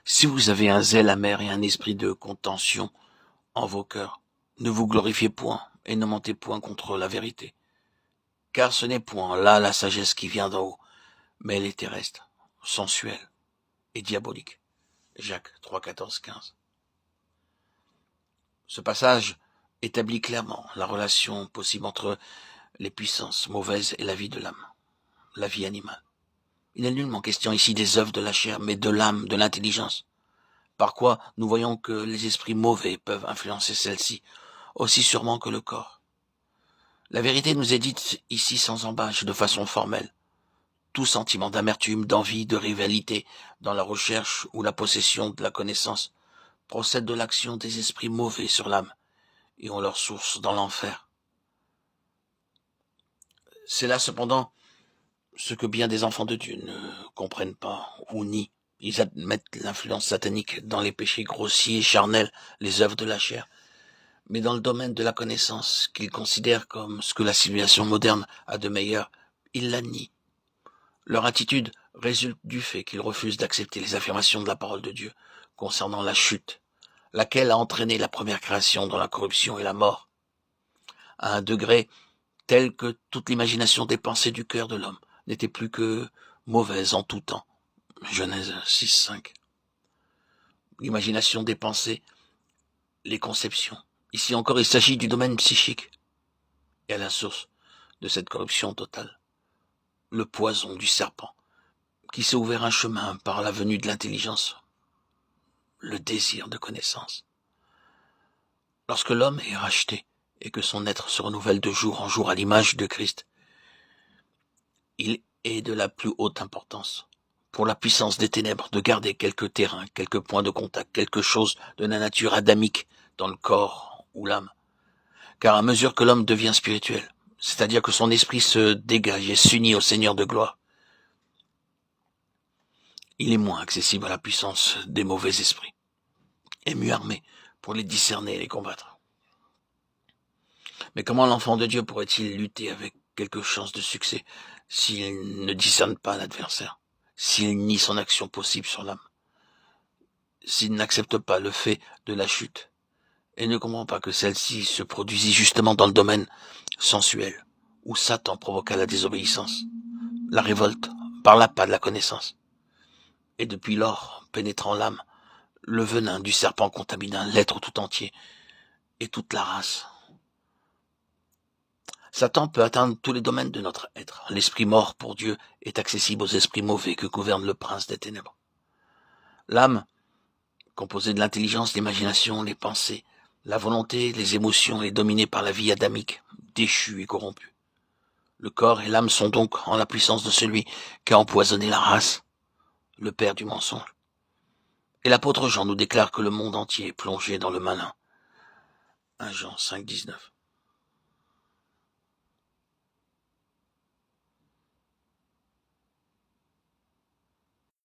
Si vous avez un zèle amer et un esprit de contention en vos cœurs, ne vous glorifiez point et ne mentez point contre la vérité. Car ce n'est point là la sagesse qui vient d'en haut, mais elle est terrestre, sensuelle et diabolique. Jacques 3, 14, 15. Ce passage établit clairement la relation possible entre les puissances mauvaises et la vie de l'âme, la vie animale. Il n'est nullement question ici des œuvres de la chair, mais de l'âme, de l'intelligence. Par quoi nous voyons que les esprits mauvais peuvent influencer celle-ci, aussi sûrement que le corps. La vérité nous est dite ici sans embâche, de façon formelle. Tout sentiment d'amertume, d'envie, de rivalité, dans la recherche ou la possession de la connaissance, procède de l'action des esprits mauvais sur l'âme, et ont leur source dans l'enfer. C'est là cependant ce que bien des enfants de Dieu ne comprennent pas ou nient. Ils admettent l'influence satanique dans les péchés grossiers, charnels, les œuvres de la chair. Mais dans le domaine de la connaissance, qu'ils considèrent comme ce que la civilisation moderne a de meilleur, ils la nient. Leur attitude résulte du fait qu'ils refusent d'accepter les affirmations de la parole de Dieu concernant la chute, laquelle a entraîné la première création dans la corruption et la mort, à un degré tel que toute l'imagination des pensées du cœur de l'homme n'était plus que mauvaise en tout temps. Genèse 6, 5. L'imagination des pensées, les conceptions. Ici encore, il s'agit du domaine psychique. Et à la source de cette corruption totale, le poison du serpent, qui s'est ouvert un chemin par la venue de l'intelligence, le désir de connaissance. Lorsque l'homme est racheté et que son être se renouvelle de jour en jour à l'image de Christ, il est de la plus haute importance pour la puissance des ténèbres de garder quelques terrains, quelques points de contact, quelque chose de la nature adamique dans le corps ou l'âme. Car à mesure que l'homme devient spirituel, c'est-à-dire que son esprit se dégage et s'unit au Seigneur de gloire, il est moins accessible à la puissance des mauvais esprits, et mieux armé pour les discerner et les combattre. Mais comment l'enfant de Dieu pourrait-il lutter avec quelque chance de succès s'il ne discerne pas l'adversaire, s'il nie son action possible sur l'âme, s'il n'accepte pas le fait de la chute, et ne comprend pas que celle-ci se produisit justement dans le domaine sensuel, où Satan provoqua la désobéissance, la révolte, par l'appât de la connaissance. Et depuis lors, pénétrant l'âme, le venin du serpent contamina l'être tout entier et toute la race. Satan peut atteindre tous les domaines de notre être. L'esprit mort pour Dieu est accessible aux esprits mauvais que gouverne le prince des ténèbres. L'âme, composée de l'intelligence, l'imagination, les pensées, la volonté, les émotions, est dominée par la vie adamique, déchue et corrompue. Le corps et l'âme sont donc en la puissance de celui qui a empoisonné la race, le père du mensonge. Et l'apôtre Jean nous déclare que le monde entier est plongé dans le malin. 1 Jean 5, 19.